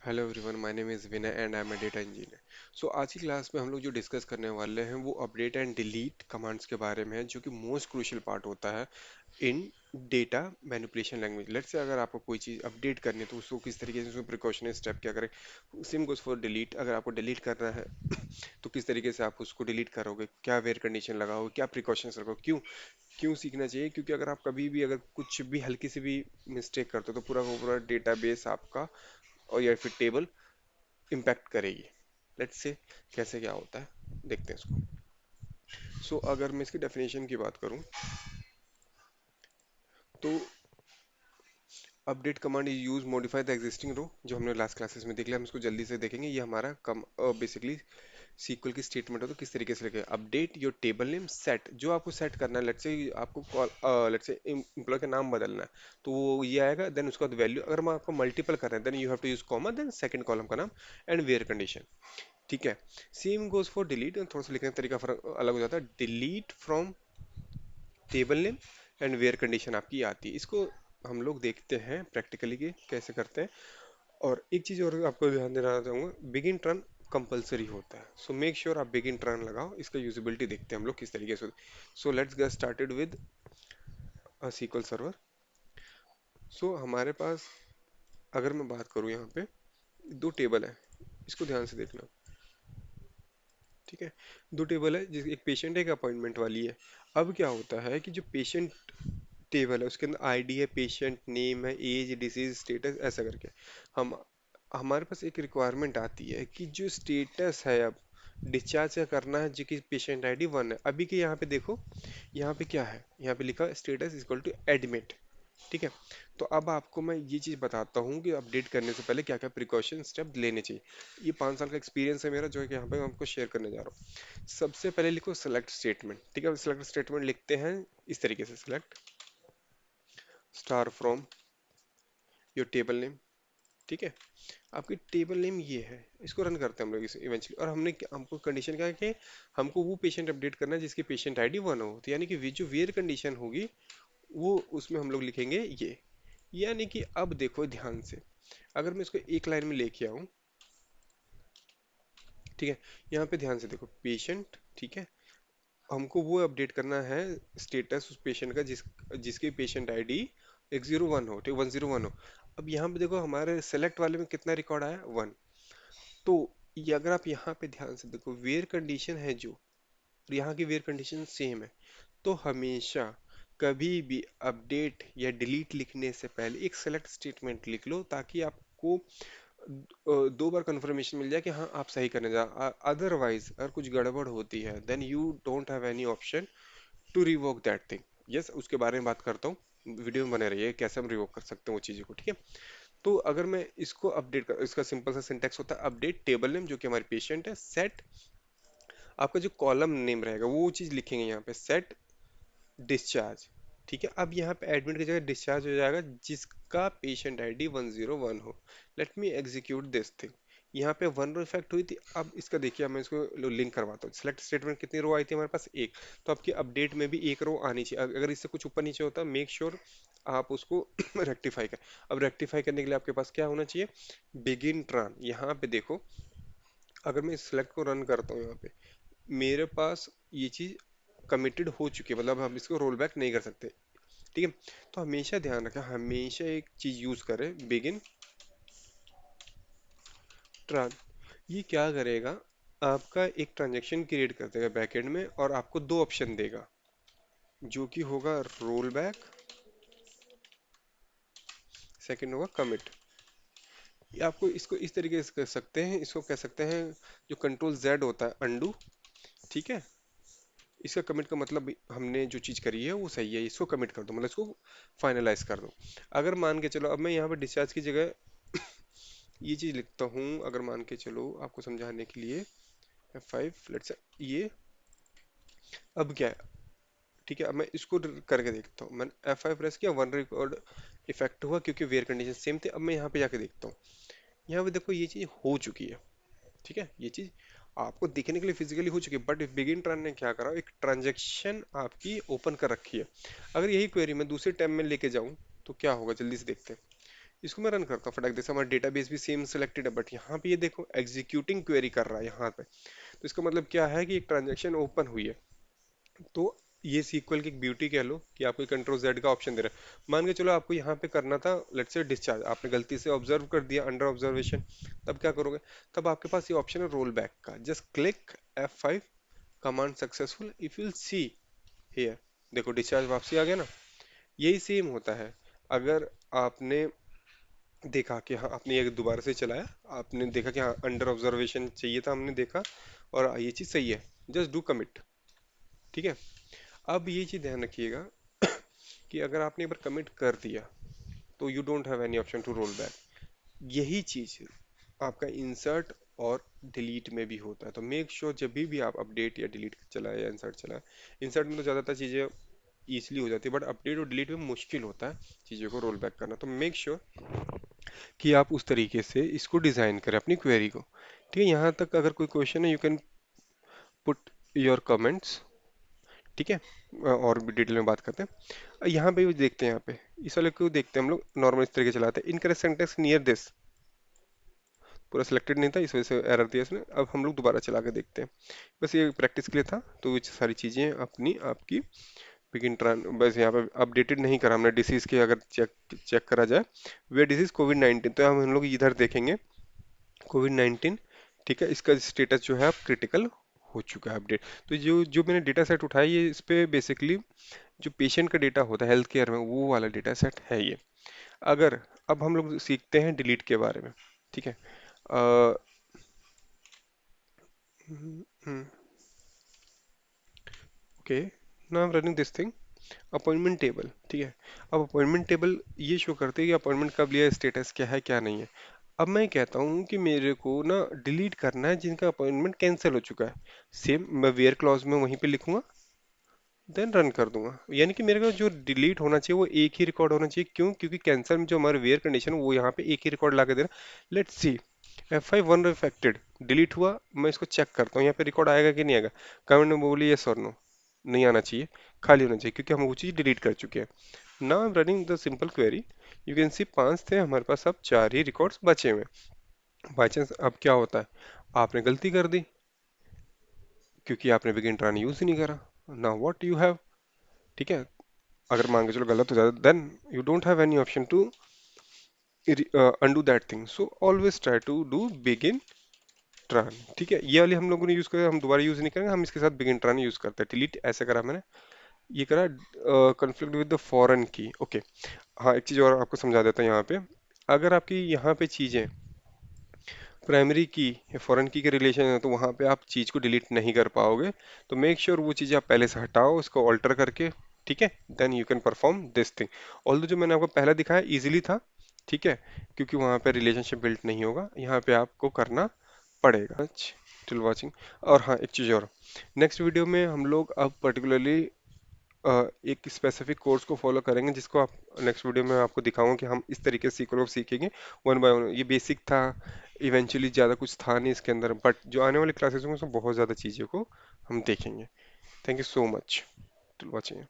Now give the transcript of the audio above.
Hello everyone, my name is Vinay and I am a data engineer. So आज की class में हम लोग जो डिस्कस करने वाले हैं वो अपडेट एंड डिलीट कमांड्स के बारे में है, जो कि मोस्ट क्रूशियल पार्ट होता है in data manipulation language. Let's say अगर आपको कोई चीज़ अपडेट करनी है तो उसको किस तरीके से उसमें प्रिकॉशनरी स्टेप क्या करें। सेम गोज फॉर डिलीट, अगर आपको डिलीट करना है तो किस तरीके से आप उसको डिलीट करोगे, क्या वेयर कंडीशन लगाओगे, क्या प्रिकॉशंस रखो, क्यों क्यों सीखना चाहिए, क्योंकि अगर आप कभी भी अगर कुछ भी हल्की सी भी मिस्टेक करते हो तो पूरा का पूरा डेटाबेस आपका और या फिर टेबल इम्पैक्ट करेगी। लेट्स से कैसे क्या होता है, देखते हैं इसको। अगर मैं इसकी डेफिनेशन की बात करूं तो update command is use modify the existing row, जो हमने लास्ट क्लासेस में देख लिया, हम इसको जल्दी से देखेंगे। ये हमारा कम बेसिकली सीक्वल की स्टेटमेंट हो तो किस तरीके से लिखे। Update your table name set, जो आपको सेट करना है, लेट्स से आपको कॉल लेट्स से एम्प्लॉय का नाम बदलना है तो वो ये आएगा। देन उसका वैल्यू अगर हम आपको मल्टीपल कर रहे हैं then you have to use comma, then second column का नाम एंड वेयर कंडीशन। ठीक है। सेम गोज फॉर डिलीट, थोड़ा सा लिखने का तरीका फर्क अलग हो जाता है। Delete from table name and where condition आपकी आती है। इसको हम लोग देखते हैं प्रैक्टिकली कि कैसे करते हैं। और एक चीज और आपको ध्यान देना चाहूंगा, बिगिन टर्न कंपलसरी होता है, सो मेक श्योर आप बिगिन टर्न लगाओ। इसका यूजिबिलिटी देखते हैं हम लोग किस तरीके से। So let's get started with sequel server. So हमारे पास अगर मैं बात करूं यहाँ पे दो टेबल है, इसको ध्यान से देखना। ठीक है। दो टेबल है, जिस एक पेशेंट है एक अपॉइंटमेंट वाली है। अब क्या होता है कि जो पेशेंट टेबल है उसके अंदर आईडी है, पेशेंट नेम है, एज, डिसीज, स्टेटस, ऐसा करके हम हमारे पास एक रिक्वायरमेंट आती है कि जो स्टेटस है अब डिस्चार्ज का करना है, जो कि पेशेंट आईडी 1 है। अभी के यहाँ पे देखो, यहाँ पे क्या है, यहाँ पे लिखा स्टेटस इक्वल टू एडमिट। ठीक है। तो अब आपको मैं ये चीज़ बताता हूँ कि अपडेट करने से पहले क्या क्या प्रिकॉशन स्टेप लेने चाहिए। ये 5 साल का एक्सपीरियंस है मेरा, जो है कि यहाँ पे मैं आपको शेयर करने जा रहा हूँ। सबसे पहले लिखो सेलेक्ट स्टेटमेंट। ठीक है, सेलेक्ट स्टेटमेंट लिखते हैं इस तरीके से, select star from your table name. ठीक है। आपकी टेबल नेम ये है, इसको रन करते हैं हम लोग इस इवेंचुअली। और हमको कंडीशन क्या है कि हमको वो पेशेंट अपडेट करना है जिसकी पेशेंट आईडी 1 हो, तो यानी कि जो वेयर कंडीशन होगी वो उसमें हम लोग लिखेंगे ये। यानी कि अब देखो ध्यान से, अगर मैं इसको एक लाइन में लेके आऊं, ठीक है, यहाँ पे ध्यान से देखो पेशेंट। ठीक है। हमको वो अपडेट करना है स्टेटस उस पेशेंट का जिसकी पेशेंट आईडी 101 हो, ठीक, 101 हो। अब यहाँ पे देखो हमारे सेलेक्ट वाले में कितना रिकॉर्ड आया, 1। तो ये अगर आप यहाँ पे ध्यान से देखो, वेयर कंडीशन है जो, और यहाँ की वेयर कंडीशन सेम है, तो हमेशा कभी भी अपडेट या डिलीट लिखने से पहले एक सेलेक्ट स्टेटमेंट लिख लो, ताकि आपको दो बार कंफर्मेशन मिल जाए कि हाँ आप सही करने जा। अदरवाइज अगर कुछ गड़बड़ होती है then you don't have any option to revoke that thing. Yes, उसके बारे में बात करता हूँ, वीडियो में बने रहिए कैसे हम रिवोक कर सकते हैं वो चीज़ों को। ठीक है। तो अगर मैं इसको अपडेट कर, इसका सिंपल सा सिंटेक्स होता है अपडेट टेबल नेम, जो कि हमारी पेशेंट है, सेट आपका जो कॉलम नेम रहेगा वो चीज़ लिखेंगे यहाँ पे, सेट डिस्चार्ज। ठीक है। अब यहाँ पे एडमिट की जगह डिस्चार्ज हो जाएगा जिसका पेशेंट आईडी 101 हो। Let me execute this thing. यहाँ पे 1 रो इफेक्ट हुई थी। अब इसका देखिए, मैं इसको लिंक करवाता हूँ। सेलेक्ट स्टेटमेंट कितनी रो आई थी हमारे पास, एक। तो आपकी अपडेट में भी एक रो आनी चाहिए। अगर इससे कुछ ऊपर नीचे होता मेक श्योर आप उसको रेक्टिफाई करें। अब रेक्टिफाई करने के लिए आपके पास क्या होना चाहिए, बिगिन ट्रान। यहाँ पे देखो, अगर मैं इस सेलेक्ट को रन करता हूँ यहाँ पे, मेरे पास ये चीज कमिटेड हो चुकी है, मतलब हम इसको रोल बैक नहीं कर सकते। ठीक है। तो हमेशा ध्यान रखें, हमेशा एक चीज यूज करें, बिगिन ट्रांस। ये क्या करेगा, आपका एक ट्रांजेक्शन क्रिएट कर देगा बैकएंड में, और आपको दो ऑप्शन देगा, जो कि होगा रोल बैक, सेकंड होगा कमिट। ये आपको इसको इस तरीके से कर सकते हैं, इसको कह सकते हैं जो कंट्रोल जेड होता है, अंडू। ठीक है। इसका कमिट का मतलब हमने जो चीज़ करी है वो सही है, इसको कमिट कर दो, मतलब इसको फाइनलाइज कर दो। अगर मान के चलो, अब मैं यहाँ पे डिस्चार्ज की जगह ये चीज़ लिखता हूँ, अगर मान के चलो आपको समझाने के लिए, F5 लेट्स ये। अब क्या है, ठीक है, अब मैं इसको करके देखता हूँ। मैंने F5 प्रेस किया, 1 रिकॉर्ड इफेक्ट हुआ क्योंकि वेयर कंडीशन सेम थे। अब मैं यहाँ पे जाके देखता हूँ, यहाँ पे देखो ये चीज़ हो चुकी है। ठीक है। ये चीज आपको दिखने के लिए फिजिकली हो चुकी है, बट बिगिन ट्रांस ने क्या करा, एक ट्रांजैक्शन आपकी ओपन कर रखी है। अगर यही क्वेरी मैं दूसरे टैब में लेके जाऊं तो क्या होगा, जल्दी से देखते हैं। इसको मैं रन करता हूँ फटाक से, हमारा डेटाबेस भी सेम सिलेक्टेड है, बट यहाँ पे ये देखो एग्जीक्यूटिंग क्वेरी कर रहा है यहाँ पे। तो इसका मतलब क्या है कि एक ट्रांजेक्शन ओपन हुई है। तो ये सीक्वल की एक ब्यूटी कह लो कि आपको कंट्रोल जेड का ऑप्शन दे रहा है। मान के चलो आपको यहाँ पे करना था लेट्स से डिस्चार्ज, आपने गलती से ऑब्जर्व कर दिया अंडर ऑब्जर्वेशन, तब क्या करोगे? तब आपके पास ये ऑप्शन है रोल बैक का, just click F5, command successful, if you see here, देखो डिस्चार्ज वापसी आ गया ना। यही सेम होता है। अगर आपने देखा कि हाँ आपने ये दोबारा से चलाया, आपने देखा कि हाँ अंडर ऑब्जर्वेशन चाहिए था, हमने देखा और ये चीज़ सही है, जस्ट डू कमिट। ठीक है। अब ये चीज़ ध्यान रखिएगा कि अगर आपने एक बार कमिट कर दिया तो you don't have any option to roll back. यही चीज़ आपका इंसर्ट और डिलीट में भी होता है। तो मेक श्योर जब भी आप अपडेट या डिलीट चलाए या इंसर्ट चलाए, इंसर्ट में तो ज़्यादातर चीज़ें ईजिली हो जाती है, बट अपडेट और डिलीट में मुश्किल होता है चीज़ों को रोल बैक करना। तो मेक श्योर कि आप उस तरीके से इसको डिज़ाइन करें अपनी क्वेरी को। ठीक है, यहाँ तक अगर कोई क्वेश्चन है you can put your comments. ठीक है। और भी डिटेल में बात करते हैं। यहाँ पे भी देखते हैं, यहाँ पे इस वाले को देखते हैं हम लोग, नॉर्मल इस तरीके चलाते हैं, इनकरेक्ट सेंटेंस नियर दिस, पूरा सिलेक्टेड नहीं था इस वजह से एरर दिया इसने। अब हम लोग दोबारा चला के देखते हैं, बस ये प्रैक्टिस के लिए था। तो ये सारी चीज़ें अपनी आपकी बिगिन ट्रान, बस यहाँ पे अपडेटेड नहीं करा हमने डिसीज के, अगर चेक चेक करा जाए वे डिसीज कोविड 19, तो हम लोग इधर देखेंगे कोविड 19। ठीक है, इसका स्टेटस जो है अब क्रिटिकल हो चुका है अपडेट। तो जो जो मैंने डेटा सेट उठाया ये इस पे बेसिकली जो पेशेंट का डेटा होता है हेल्थ केयर में वो वाला डेटा सेट है ये। अगर अब हम लोग सीखते हैं डिलीट के बारे में। ठीक है। Okay, now I am running this thing, appointment table. ठीक है। अब अपॉइंटमेंट टेबल ये शो करते हैं कि अपॉइंटमेंट कब लिया, स्टेटस क्या है क्या नहीं है। अब मैं कहता हूँ कि मेरे को ना डिलीट करना है जिनका अपॉइंटमेंट कैंसिल हो चुका है। सेम मैं वेयर क्लॉज में वहीं पे लिखूंगा, देन रन कर दूंगा। यानी कि मेरे को जो डिलीट होना चाहिए वो एक ही रिकॉर्ड होना चाहिए। क्यों? क्योंकि कैंसर में जो हमारे वेयर कंडीशन वो यहाँ पे एक ही रिकॉर्ड ला के दे रहा है। Let's see, F5 1 affected, delete हुआ, मैं इसको चेक करता हूँ यहाँ पे रिकॉर्ड आएगा कि नहीं आएगा। कमेंट में बोलिए यस और नो, नहीं आना चाहिए, खाली होना चाहिए, क्योंकि हम वो चीज़ डिलीट कर चुके हैं। Now I am running the simple query, you can see 5 थे हमारे पास, अब 4 ही रिकॉर्ड्स बचे हुए हैं। बाई चांस अब क्या होता है, आपने गलती कर दी क्योंकि आपने बिगिन ट्राई यूज ही नहीं करा। Now what you have. ठीक है, अगर मान के चलो गलत हो जाता then you don't have any option to undo that thing, so always try to do begin tran. ठीक है, ये वाली हम लोगों ने यूज किया, हम दोबारा यूज नहीं करेंगे, हम इसके साथ बिगिन ट्रान यूज करते हैं। डिलीट ऐसे करा मैंने, ये करा कॉन्फ्लिक्ट विद द फॉरेन की। ओके। हाँ, एक चीज और आपको समझा देता हूँ यहाँ पे, अगर आपकी यहाँ पे चीजें प्राइमरी की या फॉरेन की के रिलेशन है तो वहाँ पे आप चीज़ को डिलीट नहीं कर पाओगे। तो मेक श्योर वो चीज़ें आप पहले से हटाओ उसको ऑल्टर करके। ठीक है, then you can perform this thing. Although जो मैंने आपको पहला दिखाया इजीली था। ठीक है, क्योंकि वहाँ पे रिलेशनशिप बिल्ड नहीं होगा, यहाँ पे आपको करना पड़ेगा। Till watching. और हाँ, एक चीज़ और, नेक्स्ट वीडियो में हम लोग अब पर्टिकुलरली एक स्पेसिफिक कोर्स को फॉलो करेंगे जिसको आप नेक्स्ट वीडियो में आपको दिखाऊंगा कि हम इस तरीके से सीक्वल को सीखेंगे वन बाय वन। ये बेसिक था, इवेंचुअली ज़्यादा कुछ था नहीं इसके अंदर, बट जो आने वाली क्लासेस होंगे उसमें बहुत ज़्यादा चीज़ों को हम देखेंगे। Thank you so much to watching.